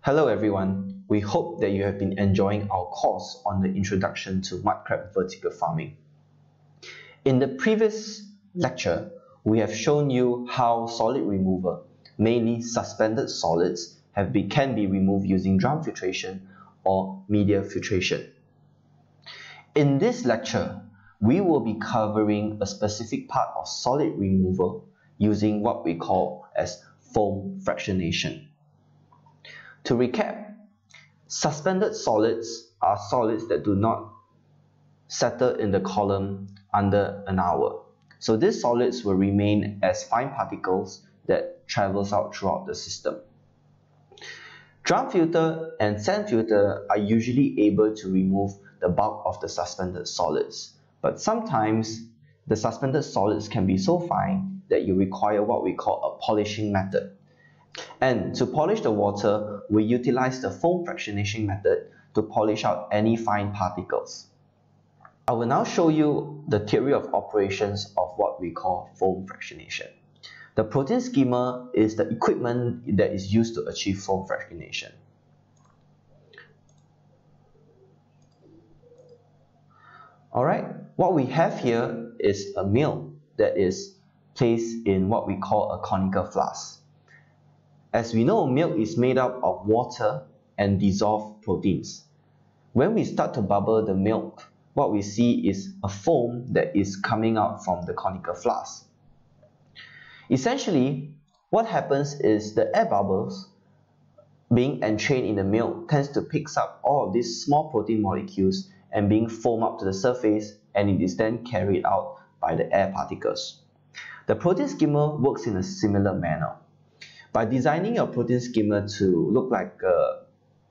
Hello everyone, we hope that you have been enjoying our course on the introduction to mud crab vertical farming. In the previous lecture, we have shown you how solid removal, mainly suspended solids, can be removed using drum filtration or media filtration. In this lecture, we will be covering a specific part of solid removal using what we call as foam fractionation. To recap, suspended solids are solids that do not settle in the column under an hour. So these solids will remain as fine particles that travels out throughout the system. Drum filter and sand filter are usually able to remove the bulk of the suspended solids, but sometimes the suspended solids can be so fine that you require what we call a polishing method. And to polish the water, we utilize the foam fractionation method to polish out any fine particles. I will now show you the theory of operations of what we call foam fractionation. The protein skimmer is the equipment that is used to achieve foam fractionation. Alright, what we have here is a mill that is placed in what we call a conical flask. As we know, milk is made up of water and dissolved proteins. When we start to bubble the milk, what we see is a foam that is coming out from the conical flask. Essentially, what happens is the air bubbles being entrained in the milk tends to pick up all of these small protein molecules and being foamed up to the surface, and it is then carried out by the air particles. The protein skimmer works in a similar manner. By designing your protein skimmer to look like a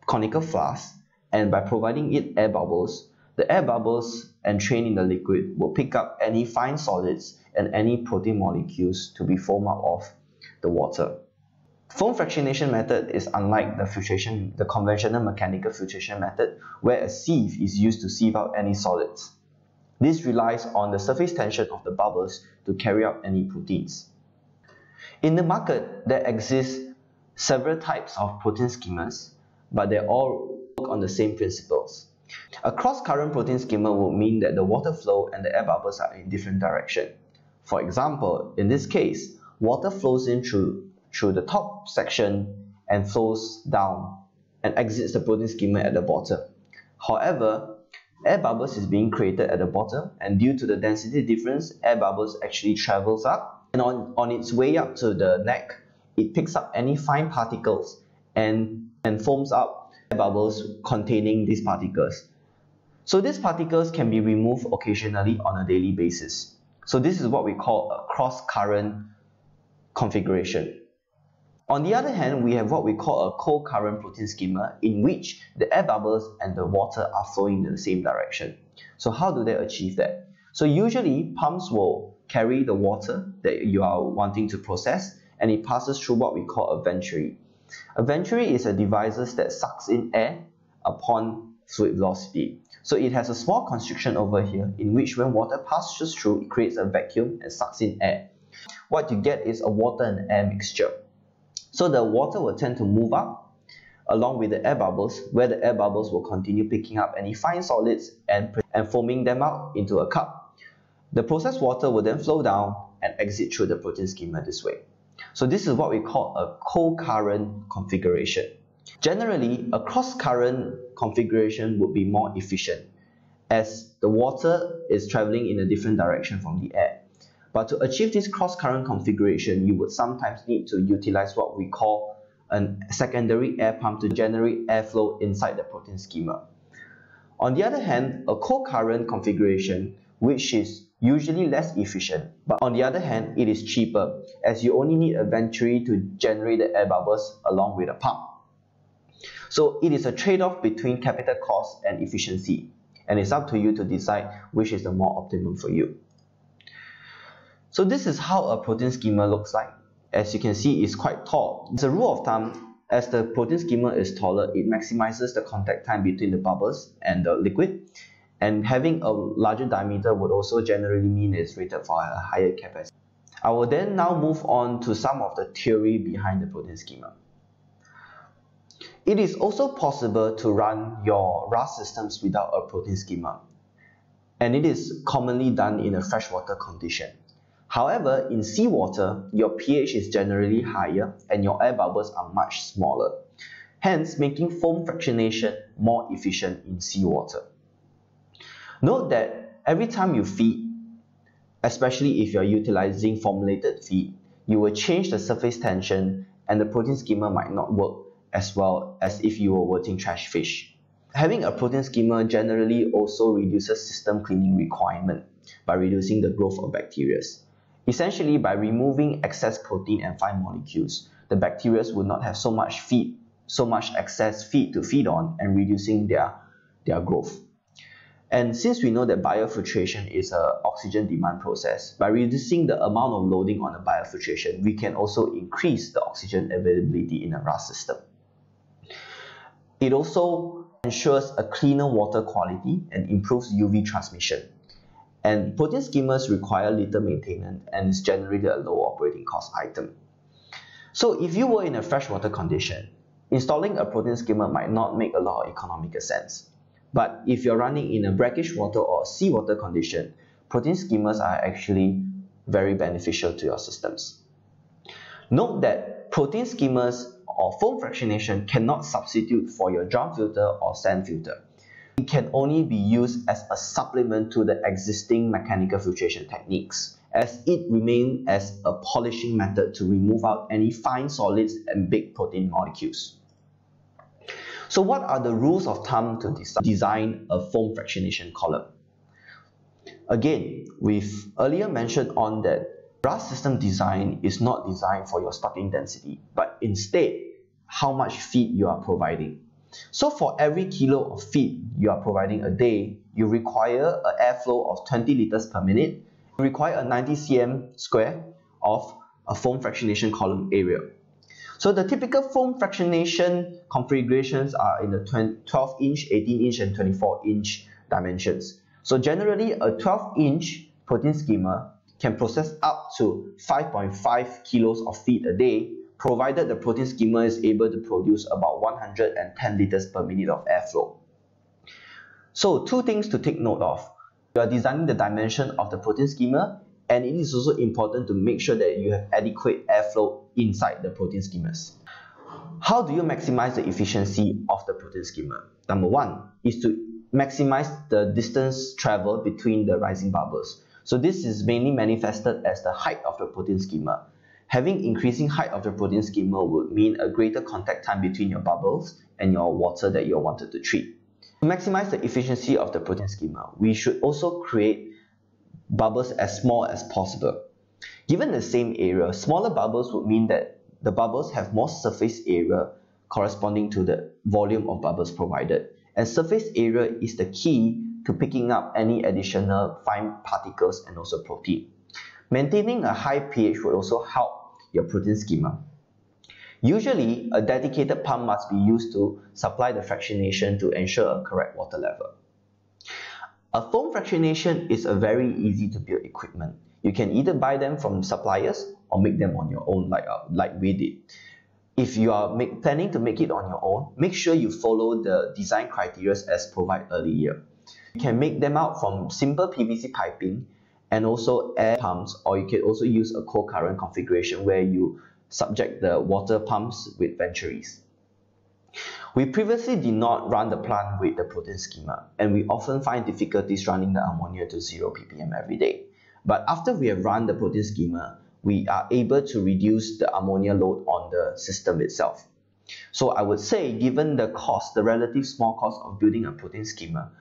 conical flask and by providing it air bubbles, the air bubbles entrained in the liquid will pick up any fine solids and any protein molecules to be foamed out of the water. Foam fractionation method is unlike the conventional mechanical filtration method, where a sieve is used to sieve out any solids. This relies on the surface tension of the bubbles to carry out any proteins. In the market, there exist several types of protein skimmers, but they all work on the same principles. A cross-current protein skimmer would mean that the water flow and the air bubbles are in different directions. For example, in this case, water flows in through the top section and flows down and exits the protein skimmer at the bottom. However, air bubbles is being created at the bottom, and due to the density difference, air bubbles actually travels up, and on its way up to the neck, it picks up any fine particles and foams up air bubbles containing these particles. So these particles can be removed occasionally on a daily basis. So this is what we call a cross-current configuration. On the other hand, we have what we call a co-current protein skimmer, in which the air bubbles and the water are flowing in the same direction. So how do they achieve that? So usually pumps will carry the water that you are wanting to process, and it passes through what we call a venturi. A venturi is a device that sucks in air upon fluid velocity. So it has a small constriction over here, in which when water passes through, it creates a vacuum and sucks in air. What you get is a water and air mixture. So the water will tend to move up along with the air bubbles, where the air bubbles will continue picking up any fine solids and foaming them out into a cup. The processed water will then flow down and exit through the protein skimmer this way. So this is what we call a co-current configuration. Generally, a cross-current configuration would be more efficient, as the water is traveling in a different direction from the air. But to achieve this cross-current configuration, you would sometimes need to utilize what we call a secondary air pump to generate airflow inside the protein skimmer. On the other hand, a co-current configuration, which is usually less efficient, but on the other hand, it is cheaper, as you only need a venturi to generate the air bubbles along with a pump. So it is a trade-off between capital cost and efficiency, and it's up to you to decide which is the more optimum for you. So this is how a protein skimmer looks like. As you can see, it's quite tall. As a rule of thumb, as the protein skimmer is taller, it maximizes the contact time between the bubbles and the liquid. And having a larger diameter would also generally mean it's rated for a higher capacity. I will then now move on to some of the theory behind the protein skimmer. It is also possible to run your RAS systems without a protein schema, and it is commonly done in a freshwater condition. However, in seawater, your pH is generally higher and your air bubbles are much smaller, hence making foam fractionation more efficient in seawater. Note that every time you feed, especially if you are utilizing formulated feed, you will change the surface tension and the protein schema might not work as well as if you were working trash fish. Having a protein schema generally also reduces system cleaning requirement by reducing the growth of bacteria. Essentially, by removing excess protein and fine molecules, the bacteria will not have so much excess feed to feed on and reducing their growth. And since we know that biofiltration is an oxygen demand process, by reducing the amount of loading on the biofiltration, we can also increase the oxygen availability in a RAS system. It also ensures a cleaner water quality and improves UV transmission. And protein schemas require little maintenance and is generally a low operating cost item. So if you were in a freshwater condition, installing a protein schema might not make a lot of economical sense. But if you're running in a brackish water or seawater condition, protein schemas are actually very beneficial to your systems. Note that protein schemas or foam fractionation cannot substitute for your drum filter or sand filter. It can only be used as a supplement to the existing mechanical filtration techniques, as it remains as a polishing method to remove out any fine solids and big protein molecules. So what are the rules of thumb to design a foam fractionation column? Again, we've earlier mentioned on that RAS system design is not designed for your stocking density, but instead how much feed you are providing. So for every kilo of feed you are providing a day, you require an airflow of 20 liters per minute. You require a 90 cm square of a foam fractionation column area. So the typical foam fractionation configurations are in the 12-inch, 18-inch and 24-inch dimensions. So generally a 12-inch protein schema can process up to 5.5 kilos of feed a day, provided the protein schema is able to produce about 110 liters per minute of airflow. So two things to take note of. You are designing the dimension of the protein schema, and it is also important to make sure that you have adequate airflow inside the protein schemas. How do you maximize the efficiency of the protein schema? Number one is to maximize the distance traveled between the rising bubbles. So this is mainly manifested as the height of the protein schema. Having increasing height of the protein schema would mean a greater contact time between your bubbles and your water that you wanted to treat. To maximize the efficiency of the protein schema, we should also create bubbles as small as possible. Given the same area, smaller bubbles would mean that the bubbles have more surface area corresponding to the volume of bubbles provided. And surface area is the key to picking up any additional fine particles and also protein. Maintaining a high pH will also help your protein schema. Usually, a dedicated pump must be used to supply the fractionation to ensure a correct water level. A foam fractionation is a very easy to build equipment. You can either buy them from suppliers or make them on your own like we did. If you are planning to make it on your own, make sure you follow the design criteria as provided earlier. You can make them out from simple PVC piping and also air pumps, or you can also use a cold current configuration where you subject the water pumps with ventures. We previously did not run the plant with the protein schema, and we often find difficulties running the ammonia to 0 ppm every day. But after we have run the protein schema, we are able to reduce the ammonia load on the system itself. So I would say, given the cost, the relative small cost of building a protein schema,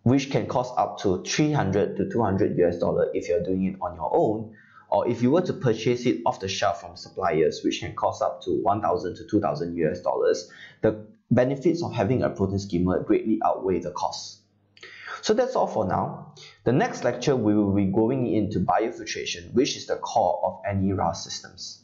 which can cost up to $300 to $200 US if you're doing it on your own, or if you were to purchase it off the shelf from suppliers, which can cost up to $1,000 to $2,000 US, the benefits of having a protein schema greatly outweigh the costs. So that's all for now. The next lecture we will be going into biofiltration, which is the core of any RAS systems.